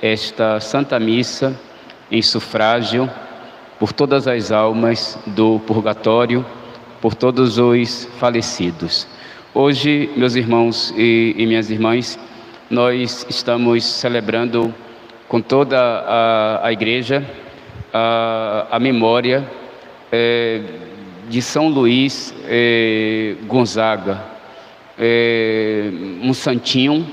esta Santa Missa em sufrágio por todas as almas do purgatório, por todos os falecidos. Hoje, meus irmãos e minhas irmãs, nós estamos celebrando com toda a Igreja a memória de São Luís Gonzaga, um santinho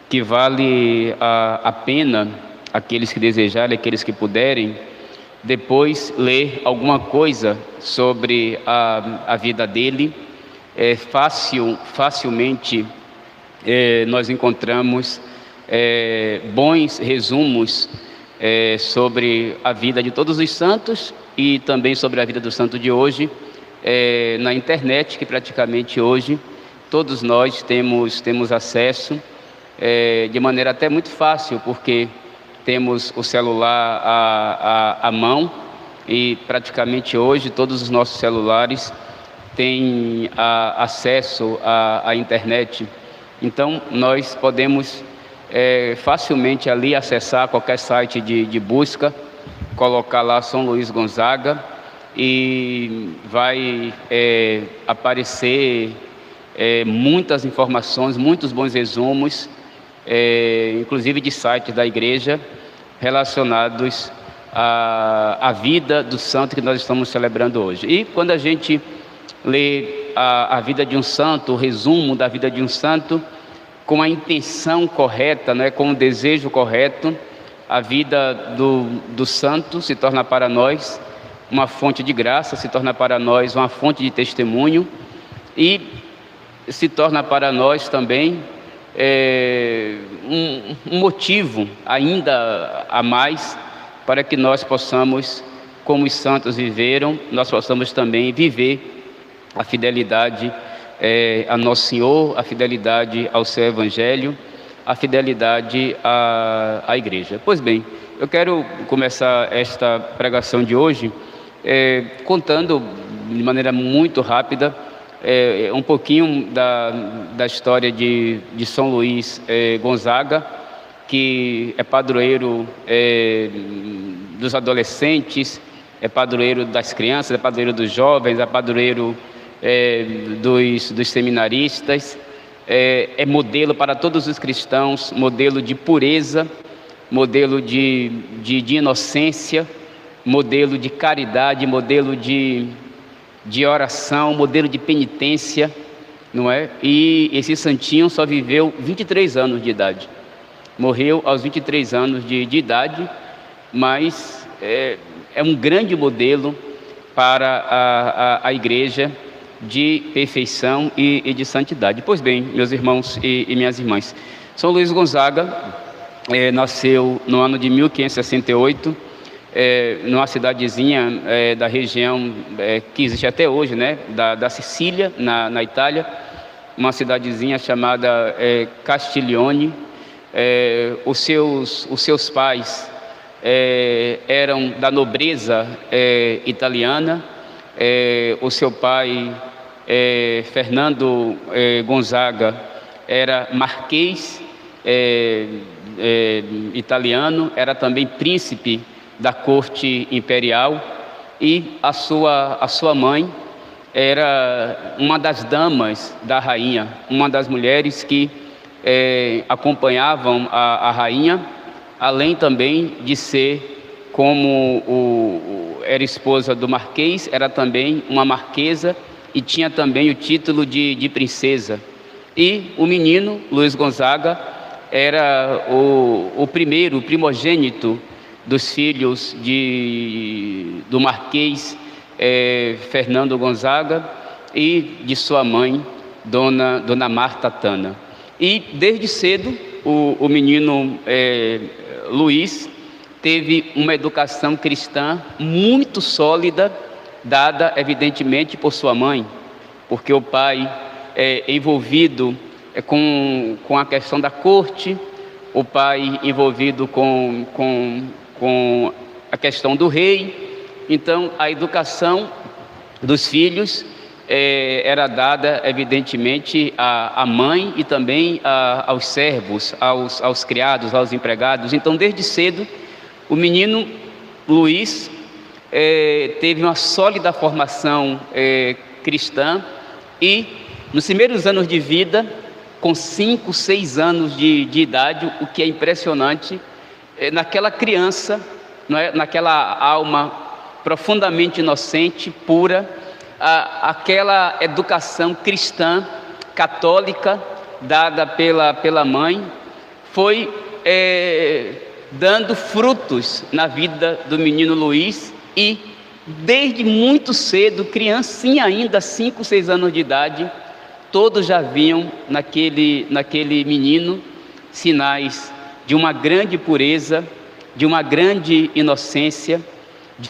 que vale a pena aqueles que desejarem, aqueles que puderem, depois ler alguma coisa sobre a vida dele. Facilmente nós encontramos bons resumos sobre a vida de todos os santos e também sobre a vida do santo de hoje na internet, que praticamente hoje todos nós temos acesso de maneira até muito fácil, porque temos o celular à mão e praticamente hoje todos os nossos celulares têm acesso à internet. Então nós podemos facilmente ali acessar qualquer site de busca, colocar lá São Luís Gonzaga e vai aparecer muitas informações, muitos bons resumos, inclusive de sites da Igreja relacionados à vida do santo que nós estamos celebrando hoje. E quando a gente lê a vida de um santo, o resumo da vida de um santo, com a intenção correta, com o desejo correto, a vida do santo se torna para nós uma fonte de graça, se torna para nós uma fonte de testemunho e se torna para nós também um motivo ainda a mais para que nós possamos, como os santos viveram, nós possamos também viver a fidelidade a Nosso Senhor, a fidelidade ao seu Evangelho, a fidelidade à Igreja. Pois bem, eu quero começar esta pregação de hoje contando de maneira muito rápida um pouquinho da história de São Luís Gonzaga, que é padroeiro dos adolescentes, é padroeiro das crianças, é padroeiro dos jovens, é padroeiro dos seminaristas, é modelo para todos os cristãos, modelo de pureza, modelo de inocência, modelo de caridade, modelo de oração, modelo de penitência, não é? E esse santinho só viveu 23 anos de idade. Morreu aos 23 anos de idade, mas é um grande modelo para a Igreja de perfeição e de santidade. Pois bem, meus irmãos e minhas irmãs, São Luís Gonzaga nasceu no ano de 1568, numa cidadezinha da região que existe até hoje, da Sicília, na Itália, uma cidadezinha chamada Castiglione. Os seus pais eram da nobreza italiana. O seu pai, Fernando Gonzaga, era marquês italiano, era também príncipe da corte imperial, e a sua mãe era uma das damas da rainha, uma das mulheres que acompanhavam a rainha, além também de ser, como era esposa do marquês, era também uma marquesa e tinha também o título de princesa. E o menino, Luís Gonzaga, era o primogênito dos filhos do marquês Fernando Gonzaga e de sua mãe, Dona Marta Tana. E desde cedo o menino Luís teve uma educação cristã muito sólida, dada evidentemente por sua mãe, porque o pai envolvido com a questão da corte, o pai envolvido com a questão do rei. Então a educação dos filhos era dada, evidentemente, à mãe e também aos servos, aos criados, aos empregados. Então, desde cedo, o menino Luiz teve uma sólida formação cristã e, nos primeiros anos de vida, com 5, 6 anos de idade, o que é impressionante, naquela criança, não é? Naquela alma profundamente inocente, pura, aquela educação cristã, católica, dada pela mãe, foi dando frutos na vida do menino Luiz e, desde muito cedo, criancinha ainda, 5, 6 anos de idade, todos já viam naquele menino sinais de uma grande pureza, de uma grande inocência,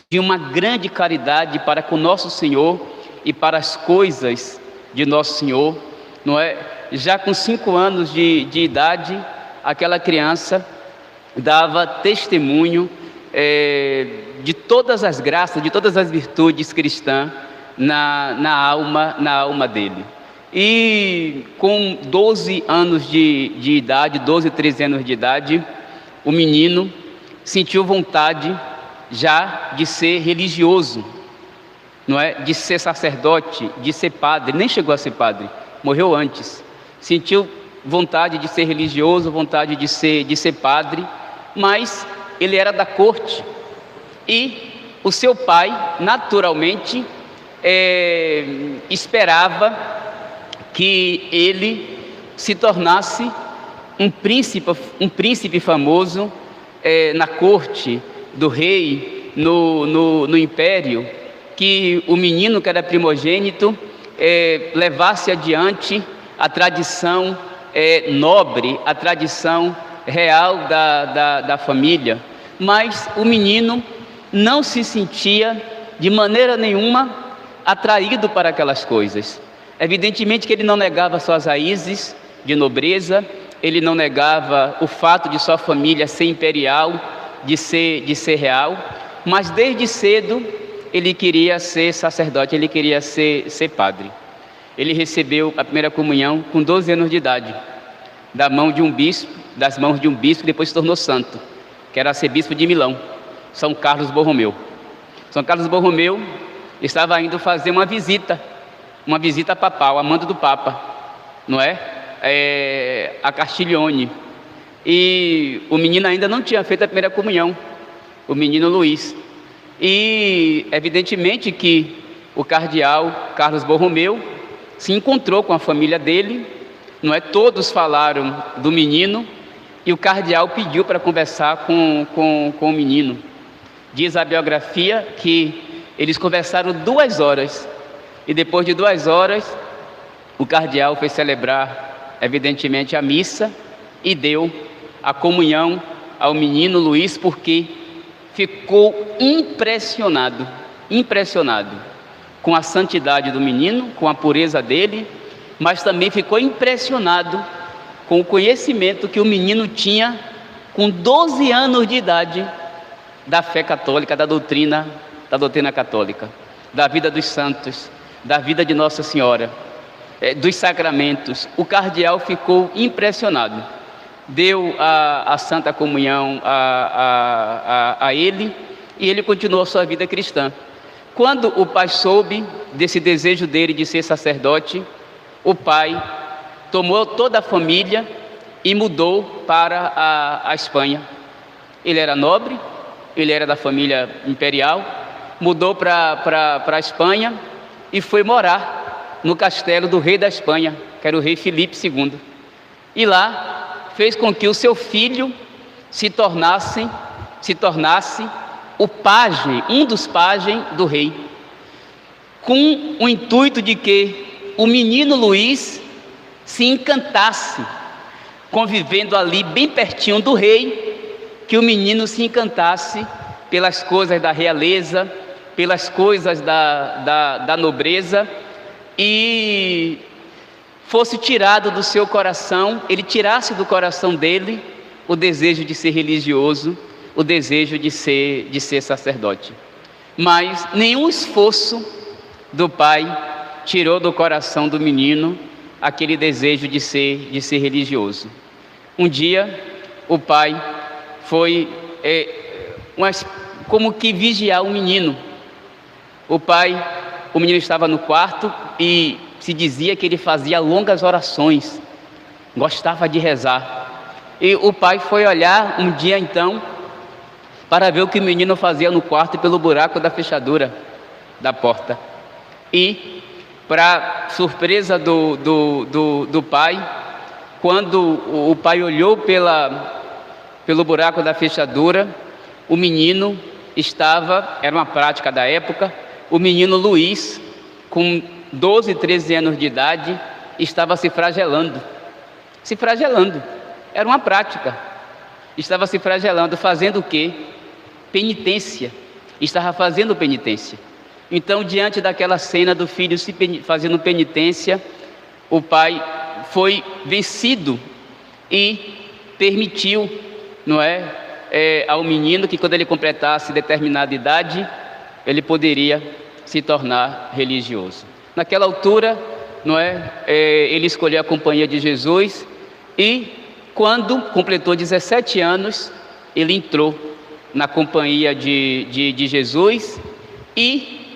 de uma grande caridade para com nosso Senhor e para as coisas de nosso Senhor, não é? Já com 5 anos de idade, aquela criança dava testemunho de todas as graças, de todas as virtudes cristãs na alma dele. E com 12 anos de idade, 12, 13 anos de idade, o menino sentiu vontade já de ser religioso, não é? De ser sacerdote, de ser padre. Nem chegou a ser padre, morreu antes. Sentiu vontade de ser religioso, vontade de ser padre, mas ele era da corte e o seu pai, naturalmente, esperava que ele se tornasse um príncipe famoso na corte do rei, no império, que o menino que era primogênito levasse adiante a tradição nobre, a tradição real da família. Mas o menino não se sentia de maneira nenhuma atraído para aquelas coisas. Evidentemente que ele não negava suas raízes de nobreza, ele não negava o fato de sua família ser imperial, de ser real, mas desde cedo ele queria ser sacerdote, ele queria ser padre. Ele recebeu a primeira comunhão com 12 anos de idade, das mãos de um bispo, depois se tornou santo, que era arcebispo de Milão, São Carlos Borromeu. São Carlos Borromeu estava indo fazer uma visita papal, a mando do Papa, não é? A Castiglione. E o menino ainda não tinha feito a primeira comunhão, o menino Luiz. E evidentemente que o cardeal Carlos Borromeu se encontrou com a família dele, não é? Todos falaram do menino e o cardeal pediu para conversar com o menino. Diz a biografia que eles conversaram 2 horas e depois de 2 horas o cardeal foi celebrar evidentemente a missa e deu a comunhão ao menino Luiz, porque ficou impressionado com a santidade do menino, com a pureza dele, mas também ficou impressionado com o conhecimento que o menino tinha com 12 anos de idade da fé católica, da doutrina católica, da vida dos santos, da vida de Nossa Senhora, dos sacramentos. O cardeal ficou impressionado, deu a Santa Comunhão a ele e ele continuou a sua vida cristã. Quando o pai soube desse desejo dele de ser sacerdote, o pai tomou toda a família e mudou para a Espanha. Ele era nobre, ele era da família imperial, mudou para a Espanha e foi morar no castelo do rei da Espanha, que era o rei Filipe II. E lá fez com que o seu filho se tornasse o pajem, um dos pajens do rei, com o intuito de que o menino Luiz se encantasse, convivendo ali bem pertinho do rei, que o menino se encantasse pelas coisas da realeza, pelas coisas da nobreza, e fosse tirado do seu coração, ele tirasse do coração dele o desejo de ser religioso, o desejo de ser sacerdote. Mas nenhum esforço do pai tirou do coração do menino aquele desejo de ser religioso. Um dia, o pai foi como que vigiar o menino. O menino estava no quarto e se dizia que ele fazia longas orações, gostava de rezar. E o pai foi olhar um dia então para ver o que o menino fazia no quarto pelo buraco da fechadura da porta. E, para surpresa do pai, quando o pai olhou pelo buraco da fechadura, o menino era uma prática da época, o menino Luiz, com 12, 13 anos de idade, estava se flagelando. Era uma prática. Estava se flagelando, fazendo o quê? Penitência. Estava fazendo penitência. Então, diante daquela cena do filho fazendo penitência, o pai foi vencido e permitiu, ao menino que, quando ele completasse determinada idade, ele poderia se tornar religioso. Naquela altura, ele escolheu a companhia de Jesus e, quando completou 17 anos, ele entrou na companhia de Jesus e,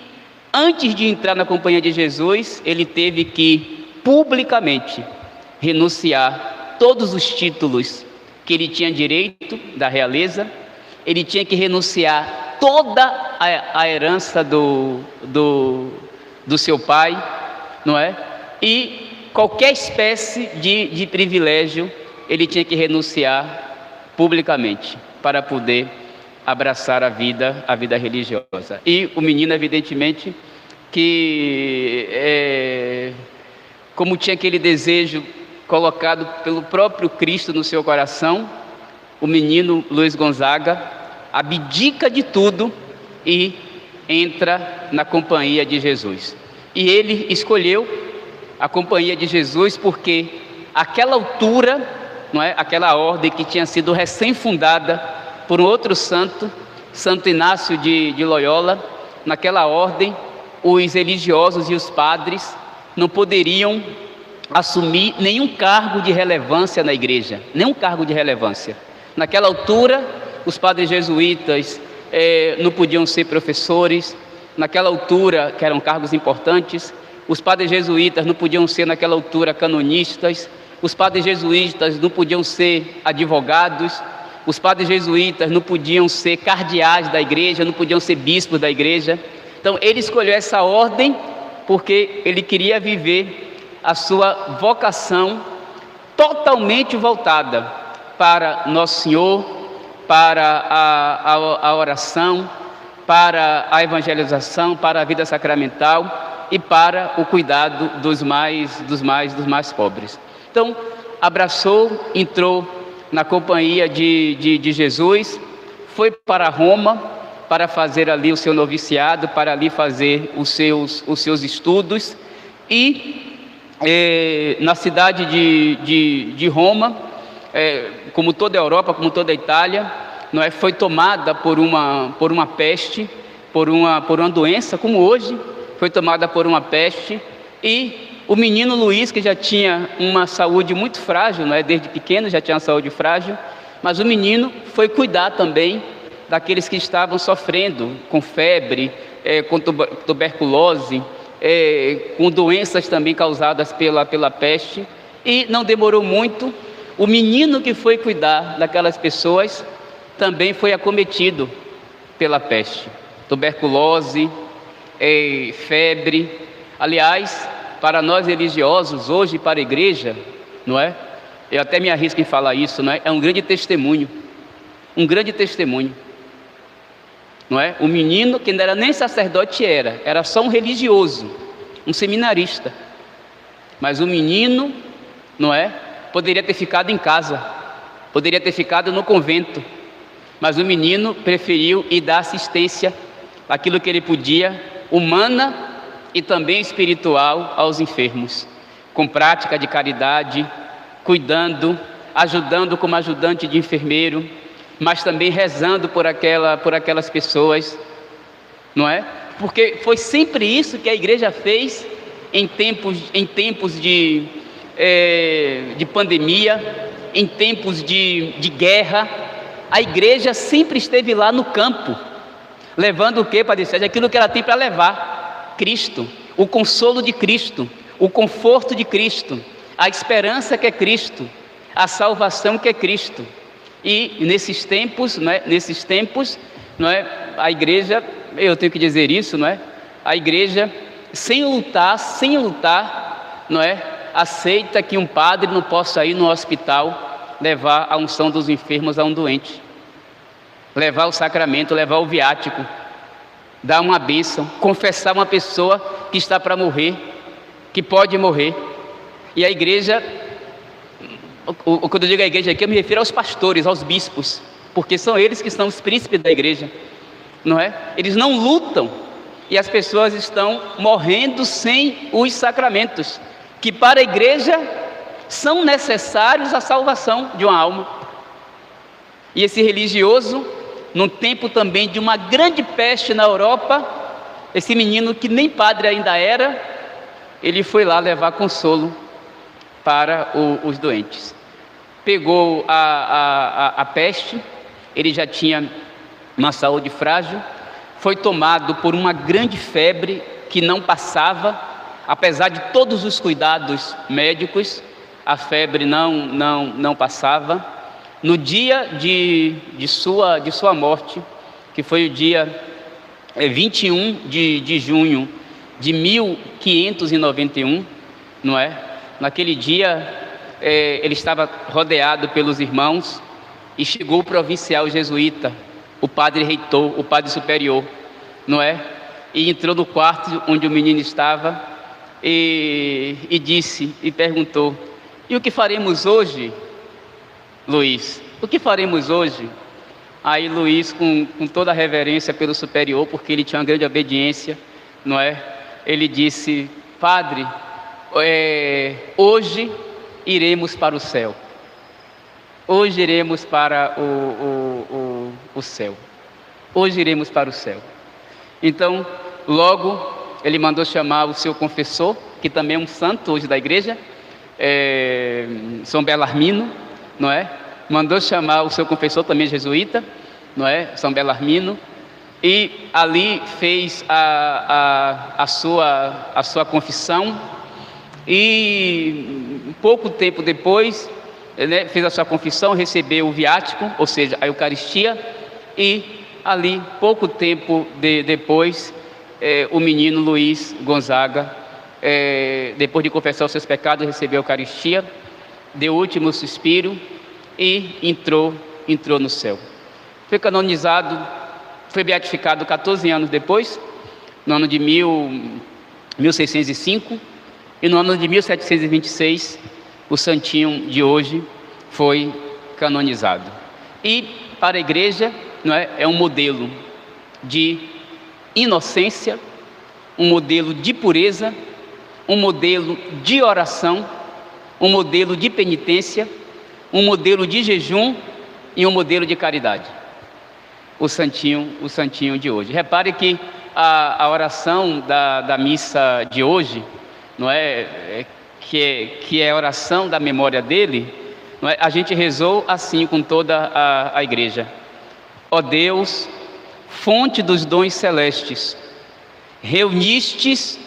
antes de entrar na companhia de Jesus, ele teve que publicamente renunciar todos os títulos que ele tinha direito da realeza. Ele tinha que renunciar toda a herança do seu pai, e qualquer espécie de privilégio ele tinha que renunciar publicamente para poder abraçar a vida religiosa. E o menino, evidentemente, que como tinha aquele desejo colocado pelo próprio Cristo no seu coração, o menino Luiz Gonzaga abdica de tudo e entra na companhia de Jesus. E ele escolheu a companhia de Jesus porque aquela altura, aquela ordem que tinha sido recém-fundada por um outro santo, Santo Inácio de Loyola, naquela ordem, os religiosos e os padres não poderiam assumir nenhum cargo de relevância na igreja, nenhum cargo de relevância. Naquela altura, os padres jesuítas não podiam ser professores. Naquela altura, que eram cargos importantes, os padres jesuítas não podiam ser, naquela altura, canonistas. Os padres jesuítas não podiam ser advogados. Os padres jesuítas não podiam ser cardeais da igreja, não podiam ser bispos da igreja. Então, ele escolheu essa ordem porque ele queria viver a sua vocação totalmente voltada para Nosso Senhor, para a oração, para a evangelização, para a vida sacramental e para o cuidado dos mais pobres. Então, abraçou, entrou na companhia de Jesus, foi para Roma para fazer ali o seu noviciado, para ali fazer os seus estudos, e na cidade de Roma, como toda a Europa, como toda a Itália, foi tomada por uma peste, por uma doença, como hoje, foi tomada por uma peste, e o menino Luiz, que já tinha uma saúde muito frágil, desde pequeno já tinha uma saúde frágil, mas o menino foi cuidar também daqueles que estavam sofrendo com febre, com tuberculose, com doenças também causadas pela peste. E não demorou muito, o menino que foi cuidar daquelas pessoas também foi acometido pela peste, tuberculose, febre. Aliás, para nós religiosos, hoje para a igreja, eu até me arrisco em falar isso, é um grande testemunho, o menino que não era nem sacerdote, era só um religioso, um seminarista, mas o menino, poderia ter ficado em casa, poderia ter ficado no convento, mas o menino preferiu ir dar assistência, aquilo que ele podia, humana e também espiritual, aos enfermos, com prática de caridade, cuidando, ajudando como ajudante de enfermeiro, mas também rezando por aquelas pessoas, porque foi sempre isso que a igreja fez em tempos de pandemia, em tempos de guerra, a igreja sempre esteve lá no campo, levando o que, Padre Sérgio? Aquilo que ela tem para levar: Cristo, o consolo de Cristo, o conforto de Cristo, a esperança que é Cristo, a salvação que é Cristo. E nesses tempos, a igreja, eu tenho que dizer isso, a igreja, sem lutar, aceita que um padre não possa ir no hospital levar a unção dos enfermos a um doente, levar o sacramento, levar o viático, dar uma bênção, confessar uma pessoa que está para morrer, que pode morrer. E a igreja, quando eu digo a igreja aqui, eu me refiro aos pastores, aos bispos, porque são eles que são os príncipes da igreja, Eles não lutam, e as pessoas estão morrendo sem os sacramentos, que para a igreja são necessários à salvação de uma alma. E esse religioso, num tempo também de uma grande peste na Europa, esse menino que nem padre ainda era, ele foi lá levar consolo para os doentes. Pegou a peste, ele já tinha uma saúde frágil, foi tomado por uma grande febre que não passava, apesar de todos os cuidados médicos, a febre não passava. No dia de sua morte, que foi o dia 21 de junho de 1591, naquele dia ele estava rodeado pelos irmãos, e chegou o provincial jesuíta, o padre reitor, o padre superior, e entrou no quarto onde o menino estava e disse, e perguntou: e o que faremos hoje, Luiz? O que faremos hoje? Aí Luiz, com toda a reverência pelo superior, porque ele tinha uma grande obediência, ele disse: padre, hoje iremos para o céu. Hoje iremos para o céu. Hoje iremos para o céu. Então, logo, ele mandou chamar o seu confessor, que também é um santo hoje da igreja, São Belarmino, Mandou chamar o seu confessor, também jesuíta, São Belarmino, e ali fez a sua confissão, e pouco tempo depois, fez a sua confissão, recebeu o viático, ou seja, a Eucaristia, e ali, pouco tempo depois, o menino Luiz Gonzaga, depois de confessar os seus pecados, recebeu a Eucaristia, deu o último suspiro e entrou no céu. Foi canonizado, foi beatificado 14 anos depois, no ano de 1605, e no ano de 1726, o santinho de hoje foi canonizado. E para a igreja, é um modelo de inocência, um modelo de pureza, um modelo de oração, um modelo de penitência, um modelo de jejum e um modelo de caridade. O santinho de hoje. Repare que a oração da missa de hoje, que é a oração da memória dele, a gente rezou assim com toda a igreja: ó Deus, fonte dos dons celestes, reunistes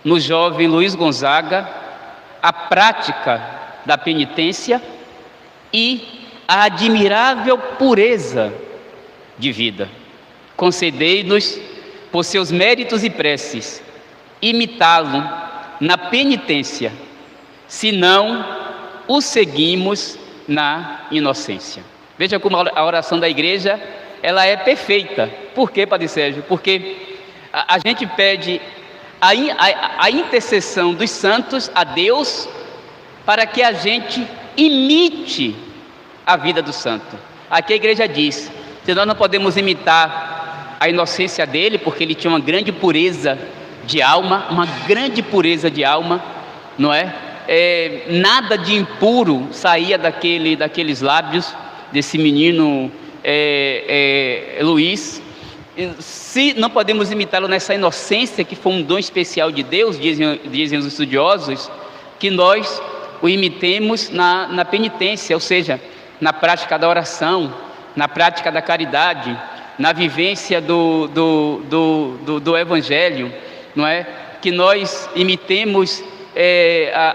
no jovem Luiz Gonzaga a prática da penitência e a admirável pureza de vida. Concedei-nos, por seus méritos e preces, imitá-lo na penitência, senão o seguimos na inocência. Veja como a oração da igreja, ela é perfeita. Por quê, Padre Sérgio? Porque a gente pede a intercessão dos santos a Deus para que a gente imite a vida do santo. Aqui a igreja diz: se nós não podemos imitar a inocência dele, porque ele tinha uma grande pureza de alma, nada de impuro saía daqueles lábios desse menino Luiz, Se não podemos imitá-lo nessa inocência, que foi um dom especial de Deus, dizem os estudiosos, que nós o imitemos na penitência, ou seja, na prática da oração, na prática da caridade, na vivência do Evangelho, não é? Que nós imitemos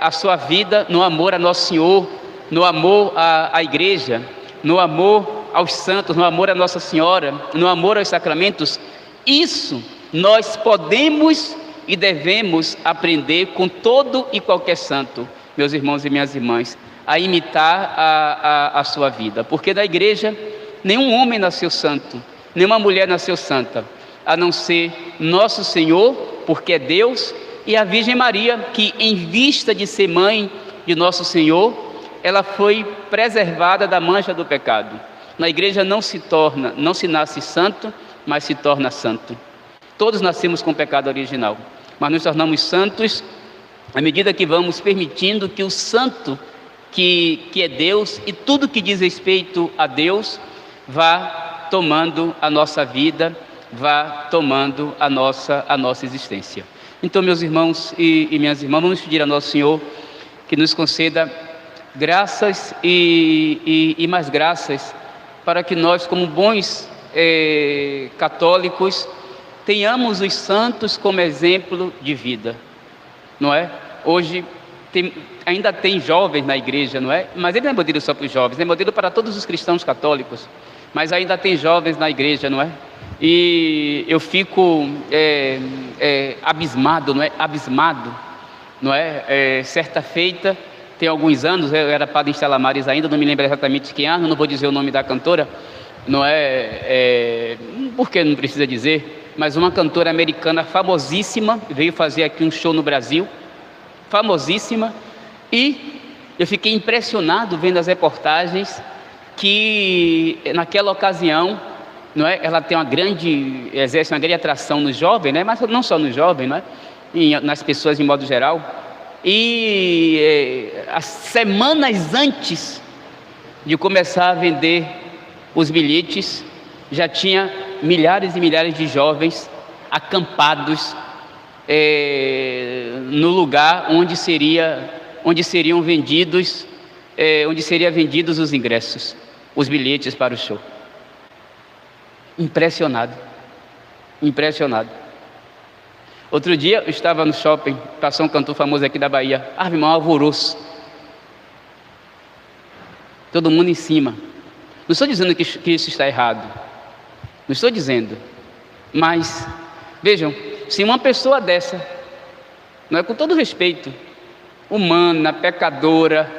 a sua vida no amor a Nosso Senhor, no amor à Igreja, no amor aos santos, no amor a Nossa Senhora, no amor aos sacramentos. Isso nós podemos e devemos aprender com todo e qualquer santo, meus irmãos e minhas irmãs, a imitar a sua vida, porque da Igreja nenhum homem nasceu santo, nenhuma mulher nasceu santa, a não ser Nosso Senhor, porque é Deus, e a Virgem Maria, que em vista de ser mãe de Nosso Senhor, ela foi preservada da mancha do pecado. Na Igreja não se nasce santo, mas se torna santo. Todos nascemos com pecado original, mas nos tornamos santos à medida que vamos permitindo que o santo, que é Deus, e tudo que diz respeito a Deus, vá tomando a nossa vida, vá tomando a nossa existência. Então, meus irmãos e minhas irmãs, vamos pedir a Nosso Senhor que nos conceda graças e mais graças, para que nós, como bons católicos, tenhamos os santos como exemplo de vida, não é? Hoje ainda tem jovens na Igreja, não é? Mas ele não é modelo só para os jovens, é modelo para todos os cristãos católicos, mas ainda tem jovens na Igreja, não é? E eu fico abismado, não é? Abismado, não é? Certa feita, tem alguns anos, eu era padre em Salamares ainda, não me lembro exatamente que ano, não vou dizer o nome da cantora, não porque não precisa dizer, mas uma cantora americana famosíssima, veio fazer aqui um show no Brasil, famosíssima, e eu fiquei impressionado vendo as reportagens, que naquela ocasião, não é? Ela tem exerce uma grande atração nos jovens, né? Mas não só nos jovens, não é? Nas pessoas de modo geral. E as semanas antes de começar a vender os bilhetes, já tinha milhares e milhares de jovens acampados no lugar onde seriam vendidos os ingressos, os bilhetes para o show. Impressionado. Outro dia eu estava no shopping, passou um cantor famoso aqui da Bahia, irmão, alvoroço, todo mundo em cima. Não estou dizendo que isso está errado, não estou dizendo, mas vejam, se uma pessoa dessa, não é, com todo respeito, humana, pecadora,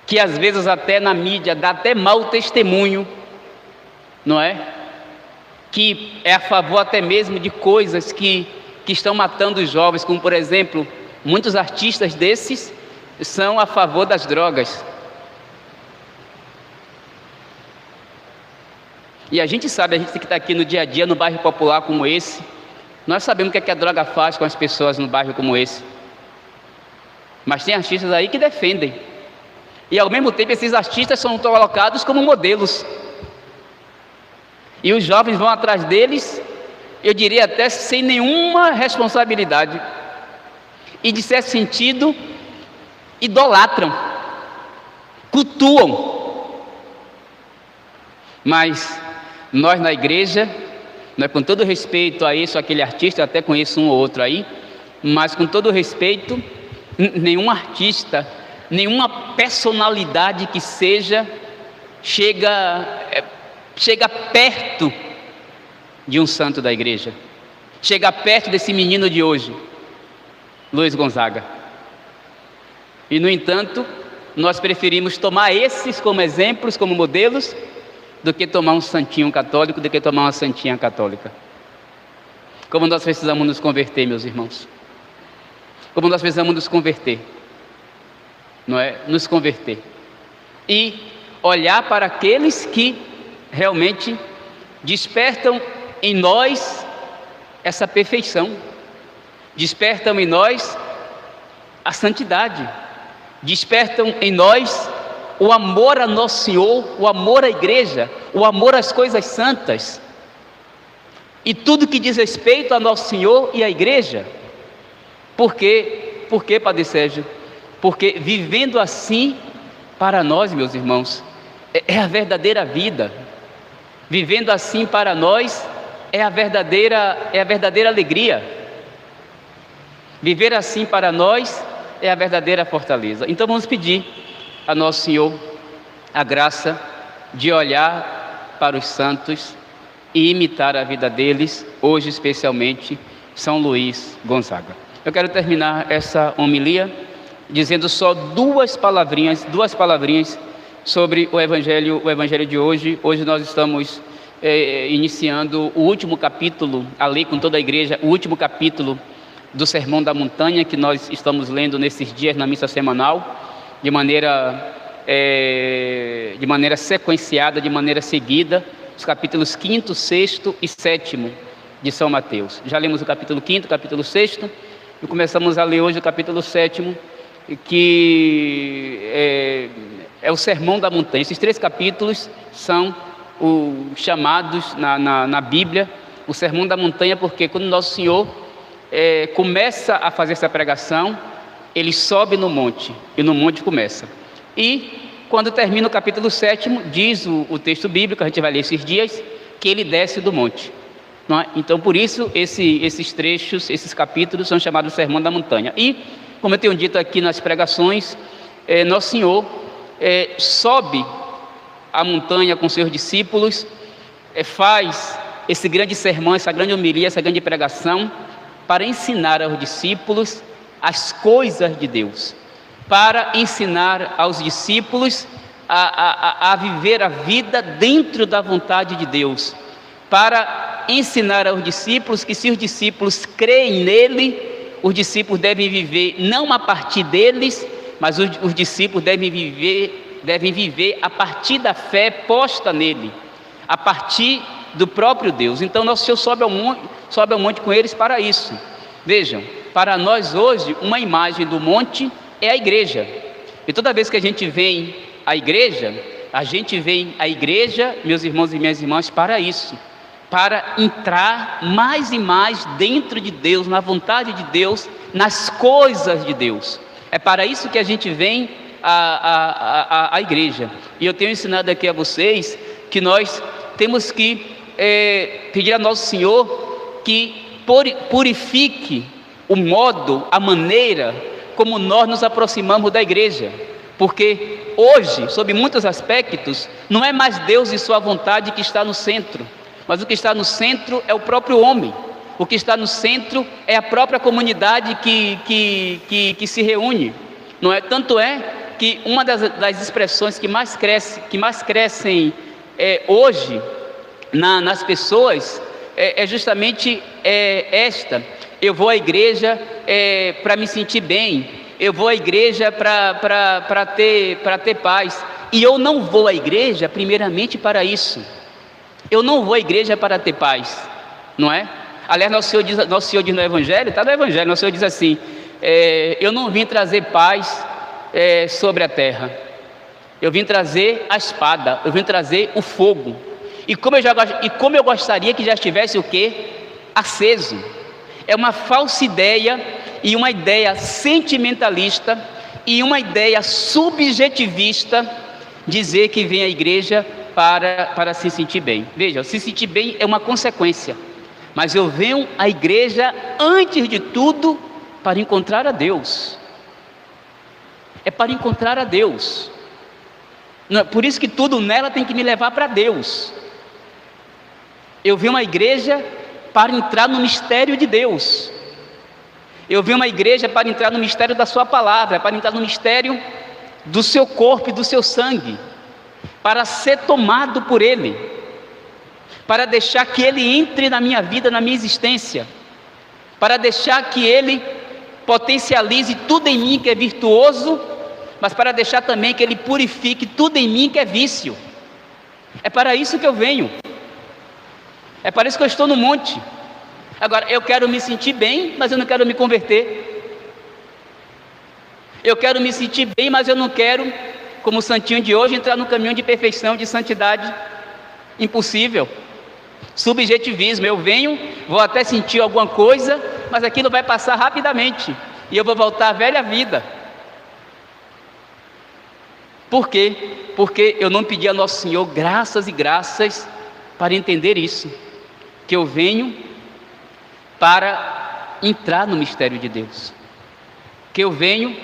que às vezes até na mídia dá até mau testemunho, não é? Que é a favor até mesmo de coisas que estão matando os jovens, como por exemplo, muitos artistas desses são a favor das drogas. E a gente sabe, a gente que está aqui no dia a dia, no bairro popular como esse, nós sabemos o que a droga faz com as pessoas no bairro como esse. Mas tem artistas aí que defendem. E ao mesmo tempo esses artistas são colocados como modelos. E os jovens vão atrás deles, eu diria até sem nenhuma responsabilidade. E de certo sentido, idolatram, cultuam. Mas nós na Igreja, com todo respeito a isso, aquele artista, eu até conheço um ou outro aí, mas com todo respeito, nenhum artista, nenhuma personalidade que seja, chega perto de um santo da Igreja, chega perto desse menino de hoje, Luiz Gonzaga. E no entanto, nós preferimos tomar esses como exemplos, como modelos, do que tomar um santinho católico, do que tomar uma santinha católica. Como nós precisamos nos converter, meus irmãos. Como nós precisamos nos converter. Não é? Nos converter. E olhar para aqueles que realmente despertam em nós essa perfeição. Despertam em nós a santidade. Despertam em nós o amor a Nosso Senhor, o amor à Igreja, o amor às coisas santas. e tudo que diz respeito a Nosso Senhor e à igreja. Por quê? Por quê, Padre Sérgio? Porque vivendo assim, para nós, meus irmãos, é a verdadeira vida. Vivendo assim para nós é a verdadeira alegria. Viver assim para nós é a verdadeira fortaleza. Então vamos pedir a Nosso Senhor a graça de olhar para os santos e imitar a vida deles, hoje especialmente São Luís Gonzaga. Eu quero terminar essa homilia dizendo só duas palavrinhas sobre o Evangelho de hoje. Hoje nós estamos iniciando o último capítulo, a lei com toda a igreja, o último capítulo do Sermão da Montanha, que nós estamos lendo nesses dias na missa semanal, de maneira sequenciada, de maneira seguida, os capítulos 5º, 6º e 7º de São Mateus. Já lemos o capítulo 5º, capítulo 6º, e começamos a ler hoje o capítulo 7º, que é o Sermão da Montanha. Esses 3 capítulos são chamados na Bíblia o Sermão da Montanha, porque quando Nosso Senhor começa a fazer essa pregação, ele sobe no monte, e no monte começa. E quando termina o capítulo 7º, diz o texto bíblico, a gente vai ler esses dias, que ele desce do monte. Não é? Então, por isso, esses trechos, esses capítulos são chamados Sermão da Montanha. E, como eu tenho dito aqui nas pregações, Nosso Senhor sobe a montanha com seus discípulos, faz esse grande sermão, essa grande homilia, essa grande pregação, para ensinar aos discípulos as coisas de Deus, para ensinar aos discípulos a viver a vida dentro da vontade de Deus, para ensinar aos discípulos que, se os discípulos creem nele, os discípulos devem viver não a partir deles, mas os discípulos devem viver a partir da fé posta nele, a partir do próprio Deus. Então Nosso Senhor sobe ao monte com eles para isso. Vejam, para nós hoje, uma imagem do monte é a igreja. E toda vez que a gente vem à igreja, meus irmãos e minhas irmãs, para isso, para entrar mais e mais dentro de Deus, na vontade de Deus, nas coisas de Deus. É para isso que a gente vem à igreja. E eu tenho ensinado aqui a vocês que nós temos que pedir a Nosso Senhor que purifique o modo, a maneira como nós nos aproximamos da igreja, porque hoje, sob muitos aspectos, não é mais Deus e sua vontade que está no centro, mas o que está no centro é o próprio homem. O que está no centro é a própria comunidade que se reúne. Não é? Tanto é que uma das expressões que mais crescem hoje nas pessoas é justamente esta: eu vou à igreja para me sentir bem, eu vou à igreja para ter paz. E eu não vou à igreja primeiramente para isso. Eu não vou à igreja para ter paz, não é? Aliás, Nosso Senhor diz no Evangelho, está no Evangelho, Nosso Senhor diz assim: eu não vim trazer paz sobre a terra, eu vim trazer a espada, eu vim trazer o fogo. E como eu gostaria que já estivesse o quê? Aceso. É uma falsa ideia e uma ideia sentimentalista e uma ideia subjetivista dizer que vem à igreja para se sentir bem. Veja, se sentir bem é uma consequência, mas eu venho à igreja antes de tudo para encontrar a Deus. É para encontrar a Deus. Por isso que tudo nela tem que me levar para Deus. Eu venho à igreja para entrar no mistério de Deus. Eu venho à igreja para entrar no mistério da sua palavra, para entrar no mistério do seu corpo e do seu sangue, para ser tomado por Ele, para deixar que Ele entre na minha vida, na minha existência, para deixar que Ele potencialize tudo em mim que é virtuoso, mas para deixar também que Ele purifique tudo em mim que é vício. É para isso que eu venho. É para isso que eu estou no monte. Agora, eu quero me sentir bem, mas eu não quero me converter. Eu quero me sentir bem, mas eu não quero, como o santinho de hoje, entrar no caminho de perfeição, de santidade. Impossível. Subjetivismo, eu venho, vou até sentir alguma coisa, mas aquilo vai passar rapidamente e eu vou voltar à velha vida. Por quê? Porque eu não pedi a Nosso Senhor graças e graças para entender isso, que eu venho para entrar no mistério de Deus, que eu venho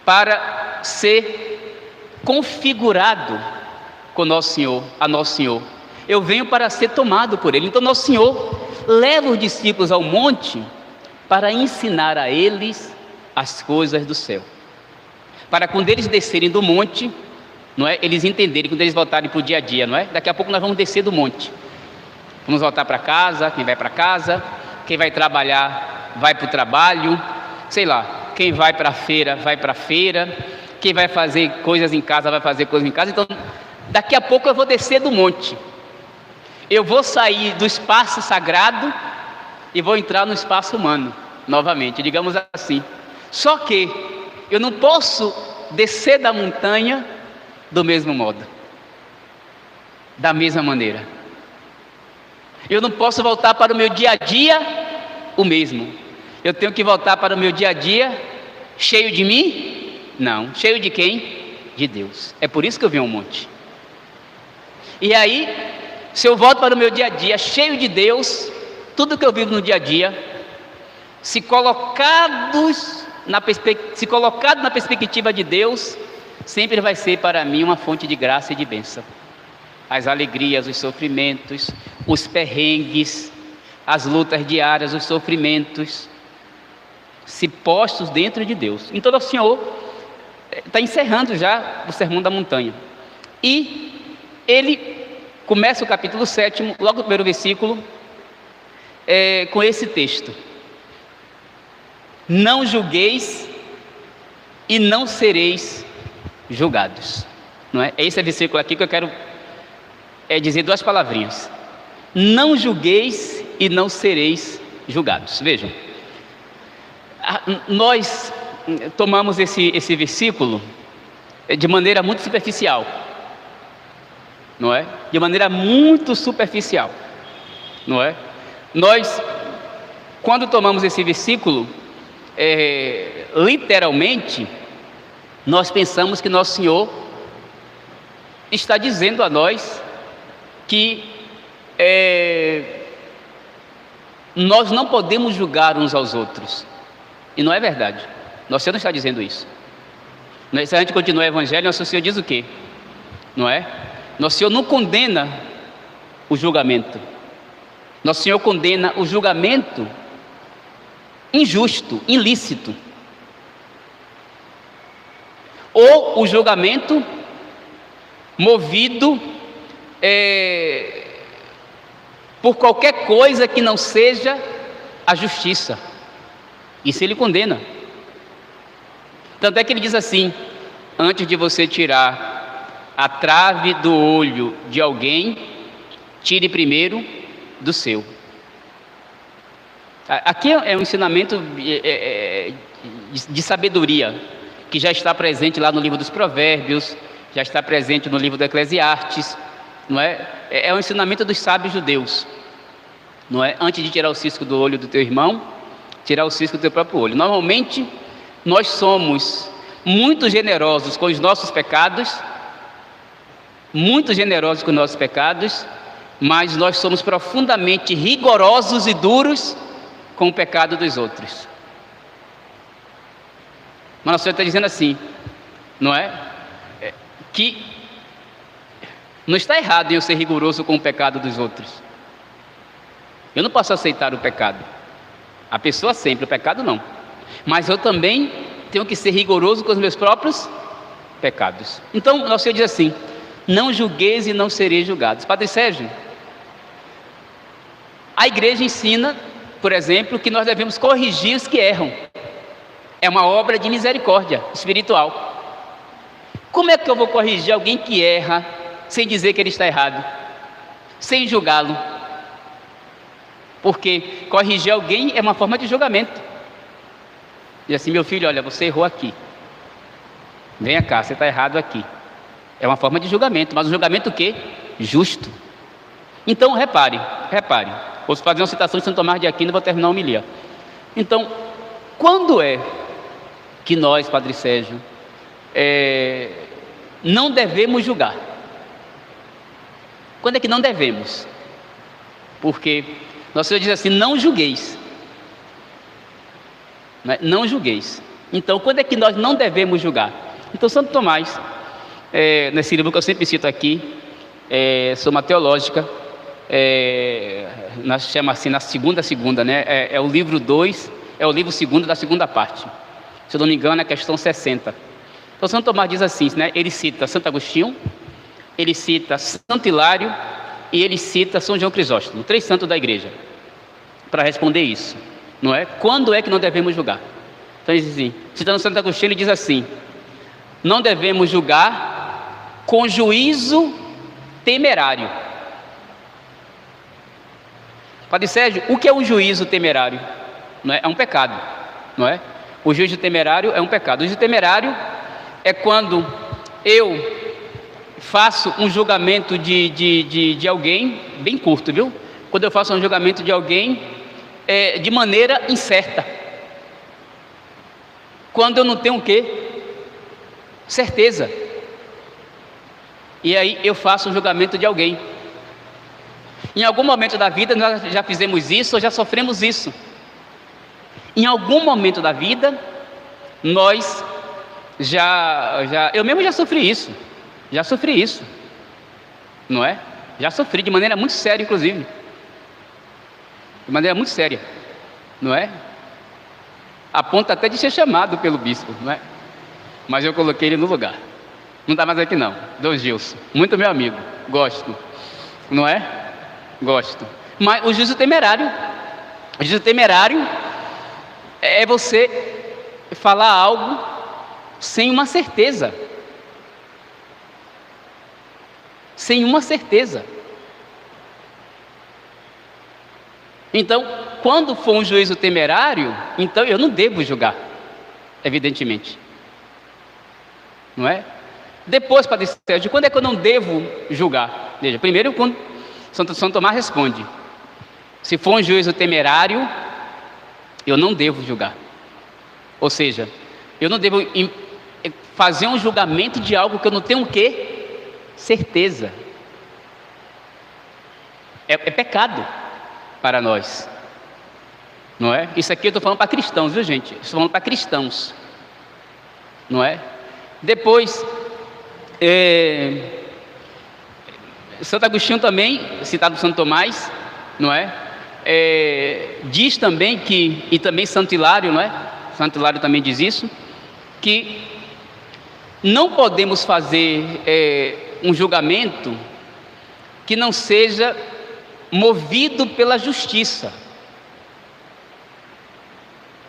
para ser configurado com Nosso Senhor, a Nosso Senhor. Eu venho para ser tomado por Ele. Então Nosso Senhor leva os discípulos ao monte para ensinar a eles as coisas do céu, para quando eles descerem do monte, não é, eles entenderem, quando eles voltarem para o dia a dia, não é? Daqui a pouco nós vamos descer do monte, vamos voltar para casa, quem vai para casa, quem vai trabalhar vai para o trabalho, sei lá, quem vai para a feira vai para a feira, quem vai fazer coisas em casa vai fazer coisas em casa. Então daqui a pouco eu vou descer do monte, eu vou sair do espaço sagrado e vou entrar no espaço humano novamente, digamos assim. Só que eu não posso descer da montanha do mesmo modo, da mesma maneira. Eu não posso voltar para o meu dia a dia o mesmo. Eu tenho que voltar para o meu dia a dia cheio de mim? Não. Cheio de quem? De Deus. É por isso que eu venho ao monte. E aí, se eu volto para o meu dia a dia cheio de Deus, tudo que eu vivo no dia a dia, se colocado na perspectiva de Deus, sempre vai ser para mim uma fonte de graça e de bênção. As alegrias, os sofrimentos, os perrengues, as lutas diárias, os sofrimentos, se postos dentro de Deus. Então o Senhor está encerrando já o Sermão da Montanha. E ele começa o capítulo 7, logo no primeiro versículo, com esse texto: não julgueis e não sereis julgados. Não é? Esse versículo aqui que eu quero dizer duas palavrinhas: não julgueis e não sereis julgados. Vejam, nós tomamos esse versículo de maneira muito superficial, não é? De maneira muito superficial, não é? Nós, quando tomamos esse versículo, literalmente, nós pensamos que Nosso Senhor está dizendo a nós que nós não podemos julgar uns aos outros. E não é verdade. Nosso Senhor não está dizendo isso. Se a gente continuar o Evangelho, Nosso Senhor diz o quê? Não é? Nosso Senhor não condena o julgamento. Nosso Senhor condena o julgamento injusto, ilícito, ou o julgamento movido por qualquer coisa que não seja a justiça. Isso ele condena. Tanto é que ele diz assim: antes de você tirar a trave do olho de alguém, tire primeiro do seu. Aqui é um ensinamento de sabedoria, que já está presente lá no livro dos Provérbios, já está presente no livro do Eclesiastes, não é? É um ensinamento dos sábios judeus, não é? Antes de tirar o cisco do olho do teu irmão, tirar o cisco do teu próprio olho. Normalmente, nós somos muito generosos com os nossos pecados, mas nós somos profundamente rigorosos e duros com o pecado dos outros. Mas Nosso Senhor está dizendo assim, não é? Que não está errado em eu ser rigoroso com o pecado dos outros. Eu não posso aceitar o pecado. A pessoa sempre, o pecado não. Mas eu também tenho que ser rigoroso com os meus próprios pecados. Então, Nosso Senhor diz assim: não julgueis e não sereis julgados. Padre Sérgio, a igreja ensina, por exemplo, que nós devemos corrigir os que erram. É uma obra de misericórdia espiritual. Como é que eu vou corrigir alguém que erra sem dizer que ele está errado, sem julgá-lo? Porque corrigir alguém é uma forma de julgamento. Diz assim: meu filho, olha, você errou aqui, venha cá, você está errado aqui. É uma forma de julgamento, mas um julgamento o quê? Justo. Então repare, repare, vou fazer uma citação de Santo Tomás de Aquino e vou terminar a homilia. Então, quando é que nós, Padre Sérgio, não devemos julgar? Quando é que não devemos? Porque Nosso Senhor diz assim: não julgueis. Não julgueis. Então, quando é que nós não devemos julgar? Então, Santo Tomás, nesse livro que eu sempre cito aqui, Soma Teológica, nós chamamos assim, na segunda, né? É o livro 2, é o livro 2 da segunda parte. Se eu não me engano, é a questão 60. Então, Santo Tomás diz assim, né? Ele cita Santo Agostinho, ele cita Santo Hilário e ele cita São João Crisóstomo, 3 santos da igreja, para responder isso, não é? Quando é que não devemos julgar? Então ele diz assim, citando Santo Agostinho, ele diz assim: não devemos julgar com juízo temerário. Padre Sérgio, o que é um juízo temerário? Não é? É um pecado, não é? O juízo temerário é um pecado. O juízo temerário é quando eu faço um julgamento de alguém, bem curto, viu? Quando eu faço um julgamento de alguém de maneira incerta. Quando eu não tenho o quê? Certeza. E aí eu faço um julgamento de alguém. Em algum momento da vida nós já fizemos isso ou já sofremos isso. Em algum momento da vida nós eu mesmo já sofri isso. Já sofri isso, não é? Já sofri de maneira muito séria, inclusive. De maneira muito séria, não é? A ponto até de ser chamado pelo bispo, não é? Mas eu coloquei ele no lugar. Não está mais aqui não, Dom Gilson, muito meu amigo, gosto, não é? Gosto. Mas o juízo temerário é você falar algo sem uma certeza. Sem uma certeza. Então, quando for um juízo temerário, então eu não devo julgar, evidentemente, não é? Depois, Padre Sérgio, quando é que eu não devo julgar? Veja, primeiro, quando Santo Tomás responde: se for um juízo temerário, eu não devo julgar. Ou seja, eu não devo fazer um julgamento de algo que eu não tenho o quê? Certeza. É pecado para nós, não é? Isso aqui eu estou falando para cristãos, viu, gente? Estou falando para cristãos, não é? Depois, Santo Agostinho também, citado por Santo Tomás, não é? Diz também que, e também Santo Hilário, não é? Santo Hilário também diz isso, que não podemos fazer um julgamento que não seja movido pela justiça.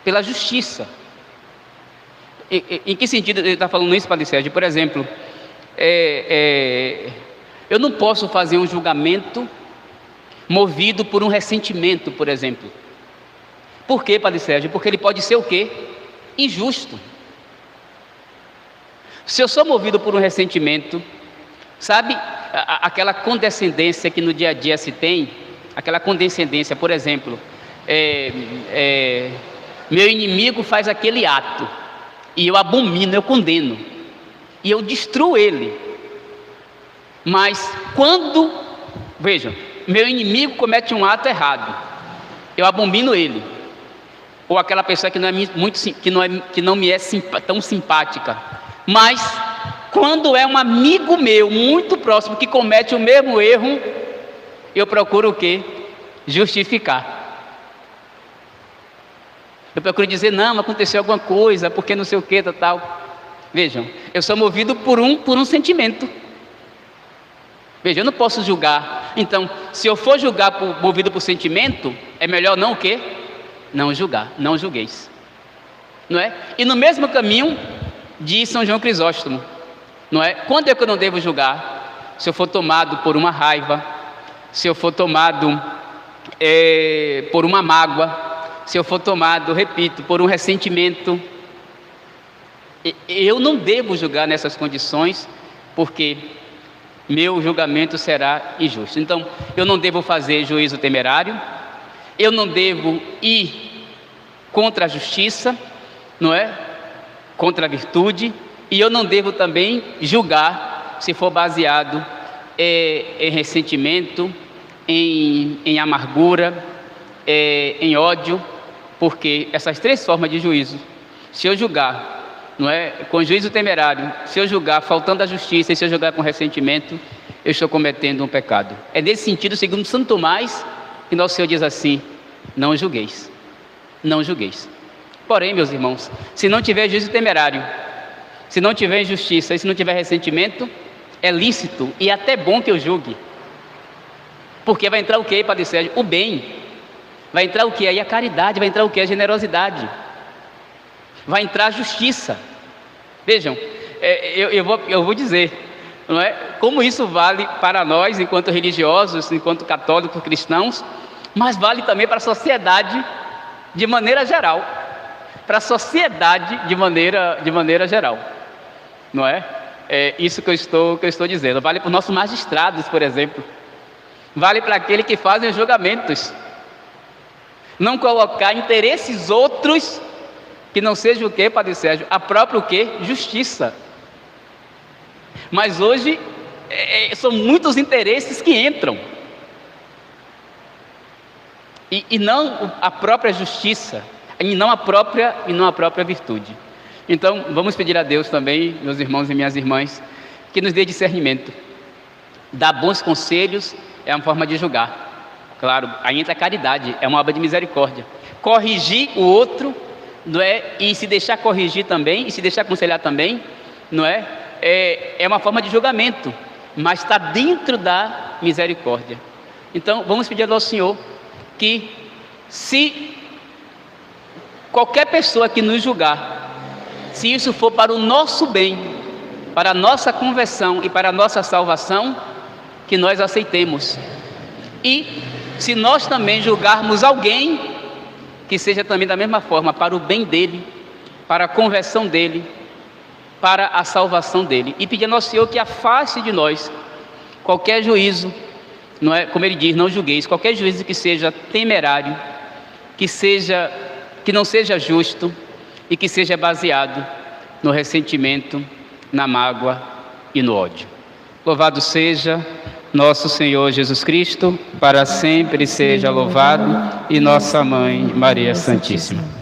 Pela justiça. Em que sentido ele está falando isso, Padre Sérgio? Por exemplo, eu não posso fazer um julgamento movido por um ressentimento, por exemplo. Por quê, Padre Sérgio? Porque ele pode ser o quê? Injusto. Se eu sou movido por um ressentimento, sabe aquela condescendência que no dia a dia se tem? Aquela condescendência, por exemplo, meu inimigo faz aquele ato, e eu abomino, eu condeno, e eu destruo ele. Mas quando, vejam, meu inimigo comete um ato errado, eu abomino ele. Ou aquela pessoa que não me é tão simpática. Mas quando é um amigo meu muito próximo que comete o mesmo erro, eu procuro o quê? Justificar. Eu procuro dizer: não, aconteceu alguma coisa, porque não sei o que, tal. Vejam, eu sou movido por um sentimento. Veja, eu não posso julgar. Então, se eu for julgar movido por sentimento, é melhor não o quê? Não julgar, não julgueis, não é? E no mesmo caminho diz São João Crisóstomo, não é? Quando é que eu não devo julgar? Se eu for tomado por uma raiva, se eu for tomado por uma mágoa, se eu for tomado, repito, por um ressentimento, eu não devo julgar nessas condições, porque meu julgamento será injusto. Então, eu não devo fazer juízo temerário, eu não devo ir contra a justiça, não é? Contra a virtude, e eu não devo também julgar se for baseado em ressentimento, em amargura, em ódio, porque essas três formas de juízo, se eu julgar, não é, com juízo temerário, se eu julgar faltando a justiça e se eu julgar com ressentimento, eu estou cometendo um pecado. É nesse sentido, segundo Santo Tomás, que nosso Senhor diz assim: não julgueis, não julgueis. Porém, meus irmãos, se não tiver juízo temerário, se não tiver injustiça e se não tiver ressentimento, é lícito e até bom que eu julgue. Porque vai entrar o que, Padre Sérgio? O bem. Vai entrar o que? Aí a caridade, vai entrar o que? A generosidade. Vai entrar a justiça. Vejam, eu vou dizer, não é? Como isso vale para nós, enquanto religiosos, enquanto católicos cristãos, mas vale também para a sociedade de maneira geral. Para a sociedade de maneira geral, não é? É isso que eu estou dizendo. Vale para os nossos magistrados, por exemplo. Vale para aqueles que fazem os julgamentos. Não colocar interesses outros que não seja o que, Padre Sérgio? A própria o que? Justiça. Mas hoje são muitos interesses que entram. E não a própria justiça, e não a própria virtude. Então, vamos pedir a Deus também, meus irmãos e minhas irmãs, que nos dê discernimento. Dar bons conselhos é uma forma de julgar. Claro, aí entra a caridade, é uma obra de misericórdia. Corrigir o outro, não é? E se deixar corrigir também, e se deixar aconselhar também, não é? É uma forma de julgamento, mas está dentro da misericórdia. Então, vamos pedir ao Senhor que, se qualquer pessoa que nos julgar, se isso for para o nosso bem, para a nossa conversão e para a nossa salvação, que nós aceitemos. E se nós também julgarmos alguém, que seja também da mesma forma, para o bem dele, para a conversão dele, para a salvação dele. E pedir ao nosso Senhor que afaste de nós qualquer juízo, não é? Como ele diz, não julgueis, qualquer juízo que seja temerário, que não seja justo e que seja baseado no ressentimento, na mágoa e no ódio. Louvado seja nosso Senhor Jesus Cristo, para sempre seja louvado, e nossa Mãe Maria Santíssima.